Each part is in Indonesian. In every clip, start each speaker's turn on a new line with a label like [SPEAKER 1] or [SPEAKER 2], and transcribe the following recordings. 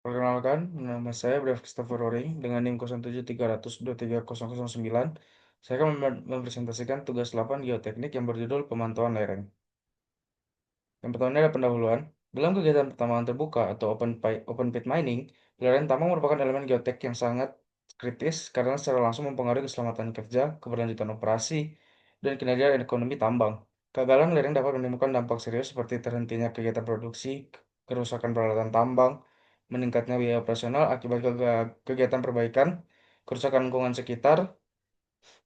[SPEAKER 1] Perkenalkan, nama saya Brave Christopher Roring dengan NIM 0730023009. Saya akan mempresentasikan tugas 8 geoteknik yang berjudul pemantauan lereng. Yang pertama ini ada pendahuluan. Dalam kegiatan pertambangan terbuka atau open pit mining, lereng tambang merupakan elemen geotek yang sangat kritis karena secara langsung mempengaruhi keselamatan kerja, keberlanjutan operasi, dan kinerja ekonomi tambang. Kegagalan lereng dapat menimbulkan dampak serius seperti terhentinya kegiatan produksi, kerusakan peralatan tambang, meningkatnya biaya operasional akibat kegiatan perbaikan, kerusakan lingkungan sekitar,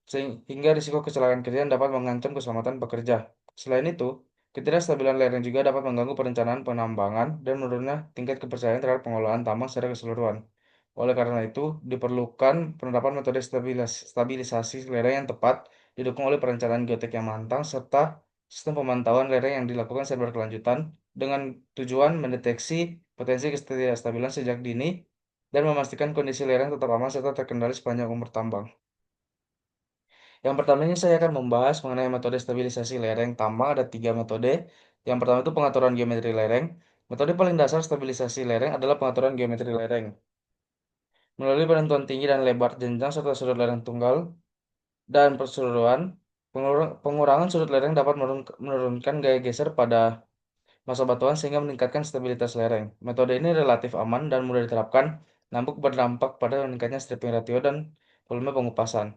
[SPEAKER 1] sehingga risiko kecelakaan kerja yang dapat mengancam keselamatan pekerja. Selain itu, ketidakstabilan lereng juga dapat mengganggu perencanaan penambangan dan menurunnya tingkat kepercayaan terhadap pengelolaan tambang secara keseluruhan. Oleh karena itu, diperlukan penerapan metode stabilisasi lereng yang tepat, didukung oleh perencanaan geotek yang matang, serta sistem pemantauan lereng yang dilakukan secara berkelanjutan dengan tujuan mendeteksi potensi ketidakstabilan sejak dini dan memastikan kondisi lereng tetap aman serta terkendali sepanjang umur tambang. Yang pertama ini saya akan membahas mengenai metode stabilisasi lereng tambang. Ada tiga metode. Yang pertama itu pengaturan geometri lereng. Metode paling dasar stabilisasi lereng adalah pengaturan geometri lereng. Melalui penentuan tinggi dan lebar jenjang serta sudut lereng tunggal dan perseluruhan, pengurangan sudut lereng dapat menurunkan gaya geser pada masa batuan sehingga meningkatkan stabilitas lereng. Metode ini relatif aman dan mudah diterapkan, namun berdampak pada meningkatnya stripping ratio dan volume pengupasan.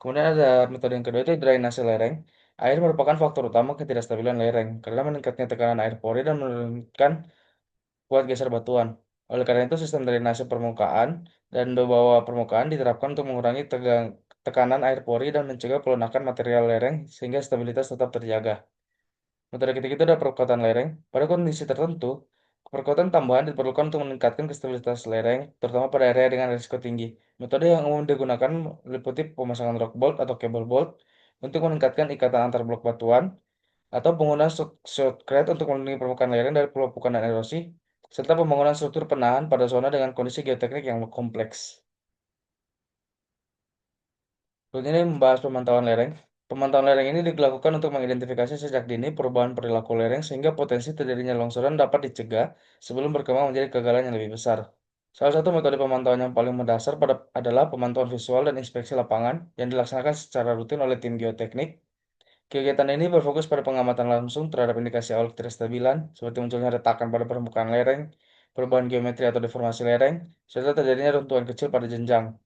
[SPEAKER 1] Kemudian ada metode yang kedua itu drainase lereng. Air merupakan faktor utama ketidakstabilan lereng karena meningkatnya tekanan air pori dan menurunkan kuat geser batuan. Oleh karena itu, sistem drainase permukaan dan bawah permukaan diterapkan untuk mengurangi tekanan air pori dan mencegah pelunakan material lereng sehingga stabilitas tetap terjaga. Metode ketiga itu ada perkuatan lereng. Pada kondisi tertentu, perkuatan tambahan diperlukan untuk meningkatkan stabilitas lereng, terutama pada area dengan risiko tinggi. Metode yang umum digunakan meliputi pemasangan rock bolt atau cable bolt untuk meningkatkan ikatan antar blok batuan, atau penggunaan shotcrete untuk melindungi permukaan lereng dari pelupukan dan erosi, serta pembangunan struktur penahan pada zona dengan kondisi geoteknik yang kompleks. Berikutnya ini membahas pemantauan lereng. Pemantauan lereng ini dilakukan untuk mengidentifikasi sejak dini perubahan perilaku lereng sehingga potensi terjadinya longsoran dapat dicegah sebelum berkembang menjadi kegagalan yang lebih besar. Salah satu metode pemantauan yang paling mendasar adalah pemantauan visual dan inspeksi lapangan yang dilaksanakan secara rutin oleh tim geoteknik. Kegiatan ini berfokus pada pengamatan langsung terhadap indikasi awal ketidakstabilan, seperti munculnya retakan pada permukaan lereng, perubahan geometri atau deformasi lereng, serta terjadinya runtuhan kecil pada jenjang.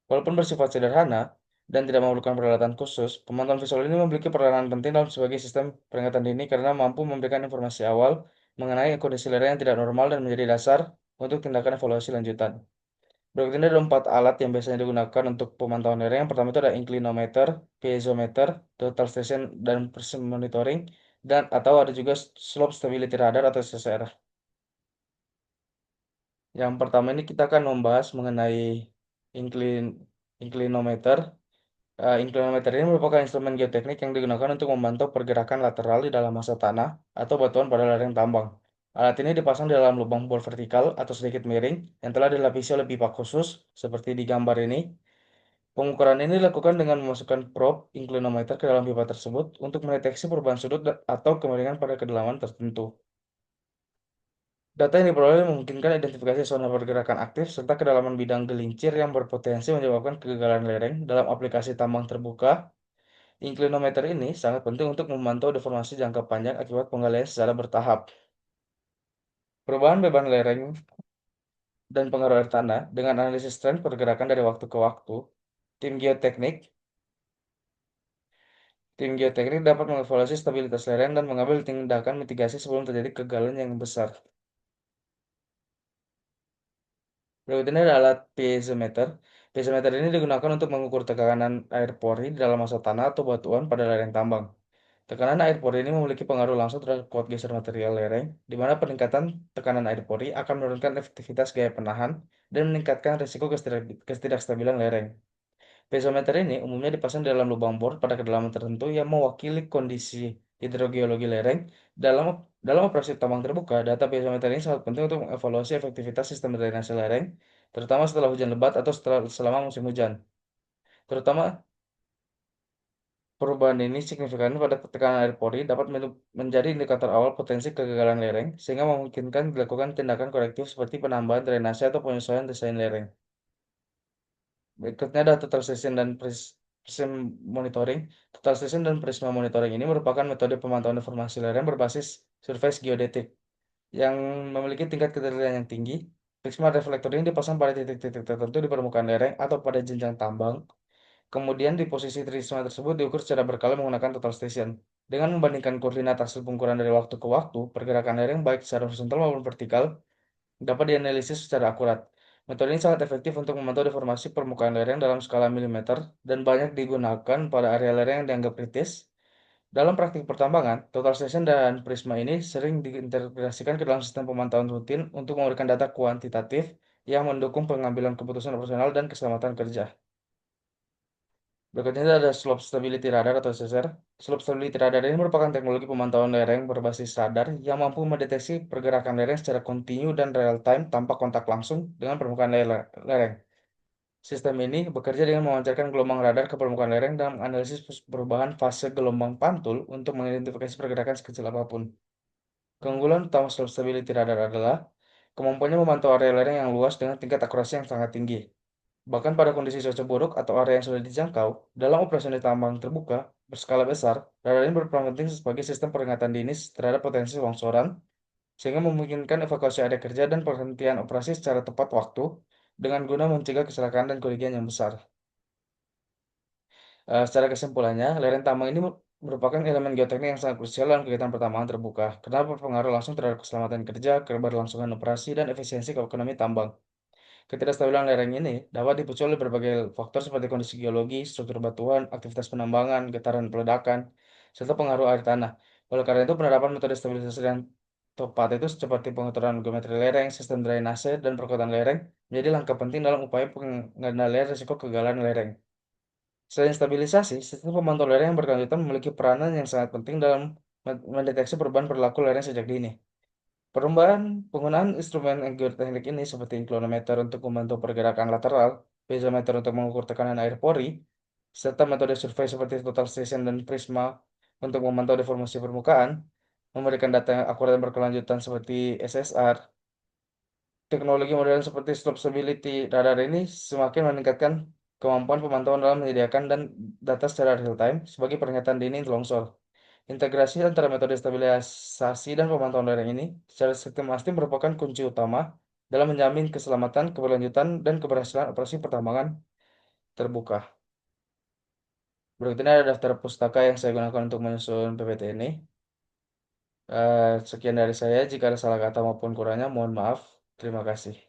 [SPEAKER 1] Walaupun bersifat sederhana dan tidak memerlukan peralatan khusus, pemantauan visual ini memiliki peranan penting dalam sebagai sistem peringatan dini karena mampu memberikan informasi awal mengenai kondisi lereng yang tidak normal dan menjadi dasar untuk tindakan evaluasi lanjutan. Berikut ini ada 4 alat yang biasanya digunakan untuk pemantauan lereng. Yang pertama itu ada inclinometer, piezometer, total station, dan precision monitoring, dan atau ada juga slope stability radar atau SSR. Yang pertama ini kita akan membahas mengenai inclin inclinometer. Inclinometer ini merupakan instrumen geoteknik yang digunakan untuk memantau pergerakan lateral di dalam massa tanah atau batuan pada lereng tambang. Alat ini dipasang di dalam lubang bor vertikal atau sedikit miring yang telah dilapisi oleh pipa khusus seperti di gambar ini. Pengukuran ini dilakukan dengan memasukkan probe inclinometer ke dalam pipa tersebut untuk mendeteksi perubahan sudut atau kemiringan pada kedalaman tertentu. Data yang diperoleh memungkinkan identifikasi zona pergerakan aktif serta kedalaman bidang gelincir yang berpotensi menyebabkan kegagalan lereng dalam aplikasi tambang terbuka. Inclinometer ini sangat penting untuk memantau deformasi jangka panjang akibat penggalian secara bertahap. Perubahan beban lereng dan pengaruh air tanah dengan analisis tren pergerakan dari waktu ke waktu, tim geoteknik tim geoteknik dapat mengevaluasi stabilitas lereng dan mengambil tindakan mitigasi sebelum terjadi kegagalan yang besar. Berikutnya ada alat piezometer. Piezometer ini digunakan untuk mengukur tekanan air pori di dalam massa tanah atau batuan pada lereng tambang. Tekanan air pori ini memiliki pengaruh langsung terhadap kuat geser material lereng, di mana peningkatan tekanan air pori akan menurunkan efektivitas gaya penahan dan meningkatkan risiko ketidakstabilan lereng. Piezometer ini umumnya dipasang di dalam lubang bor pada kedalaman tertentu yang mewakili kondisi hidrogeologi lereng. Dalam dalam operasi tambang terbuka, data piezometer ini sangat penting untuk mengevaluasi efektivitas sistem drainase lereng, terutama setelah hujan lebat atau selama musim hujan. Terutama Perubahan ini signifikan pada tekanan air pori dapat menjadi indikator awal potensi kegagalan lereng, sehingga memungkinkan dilakukan tindakan korektif seperti penambahan drainase atau penyesuaian desain lereng. Berikutnya ada total session dan prism monitoring. Total session dan prisma monitoring ini merupakan metode pemantauan informasi lereng berbasis surface geodetik yang memiliki tingkat ketelitian yang tinggi. Prisma reflektor ini dipasang pada titik-titik tertentu di permukaan lereng atau pada jenjang tambang. Kemudian di posisi prisma tersebut diukur secara berkala menggunakan total station. Dengan membandingkan koordinat hasil pengukuran dari waktu ke waktu, pergerakan lereng baik secara horizontal maupun vertikal dapat dianalisis secara akurat. Metode ini sangat efektif untuk memantau deformasi permukaan lereng dalam skala milimeter dan banyak digunakan pada area lereng yang dianggap kritis. Dalam praktik pertambangan, total station dan prisma ini sering diintegrasikan ke dalam sistem pemantauan rutin untuk memberikan data kuantitatif yang mendukung pengambilan keputusan operasional dan keselamatan kerja. Berikutnya ada Slope Stability Radar atau SSR. Slope Stability Radar ini merupakan teknologi pemantauan lereng berbasis radar yang mampu mendeteksi pergerakan lereng secara kontinu dan real-time tanpa kontak langsung dengan permukaan lereng. Sistem ini bekerja dengan memancarkan gelombang radar ke permukaan lereng dan menganalisis perubahan fase gelombang pantul untuk mengidentifikasi pergerakan sekecil apapun. Keunggulan utama Slope Stability Radar adalah kemampuannya memantau area lereng yang luas dengan tingkat akurasi yang sangat tinggi. Bahkan pada kondisi cuaca buruk atau area yang sudah dijangkau, dalam operasi tambang terbuka berskala besar, radar ini berperan penting sebagai sistem peringatan dini terhadap potensi longsoran, sehingga memungkinkan evakuasi area kerja dan penghentian operasi secara tepat waktu, dengan guna mencegah kecelakaan dan kerugian yang besar. Secara kesimpulannya, lereng tambang ini merupakan elemen geoteknik yang sangat krusial dalam kegiatan pertambangan terbuka, karena berpengaruh langsung terhadap keselamatan kerja, keberlangsungan operasi, dan efisiensi ekonomi tambang. Ketidakstabilan lereng ini dapat dipicu oleh berbagai faktor seperti kondisi geologi, struktur batuan, aktivitas penambangan, getaran peledakan, serta pengaruh air tanah. Oleh karena itu, penerapan metode stabilisasi yang tepat itu seperti pengaturan geometri lereng, sistem drainase, dan perkuatan lereng menjadi langkah penting dalam upaya pengendalian risiko kegagalan lereng. Selain stabilisasi, sistem pemantau lereng yang berkelanjutan memiliki peranan yang sangat penting dalam mendeteksi perubahan perilaku lereng sejak dini. Penggunaan instrumen geoteknik ini seperti inclinometer untuk memantau pergerakan lateral, piezometer untuk mengukur tekanan air pori, serta metode survei seperti total station dan prisma untuk memantau deformasi permukaan, memberikan data yang akurat dan berkelanjutan seperti SSR. Teknologi modern seperti slope stability radar ini semakin meningkatkan kemampuan pemantauan dalam menyediakan dan data secara real time sebagai peringatan dini longsor. Integrasi antara metode stabilisasi dan pemantauan lereng ini secara sistematis merupakan kunci utama dalam menjamin keselamatan, keberlanjutan, dan keberhasilan operasi pertambangan terbuka. Berikut ini ada daftar pustaka yang saya gunakan untuk menyusun PPT ini. Sekian dari saya. Jika ada salah kata maupun kurangnya, mohon maaf. Terima kasih.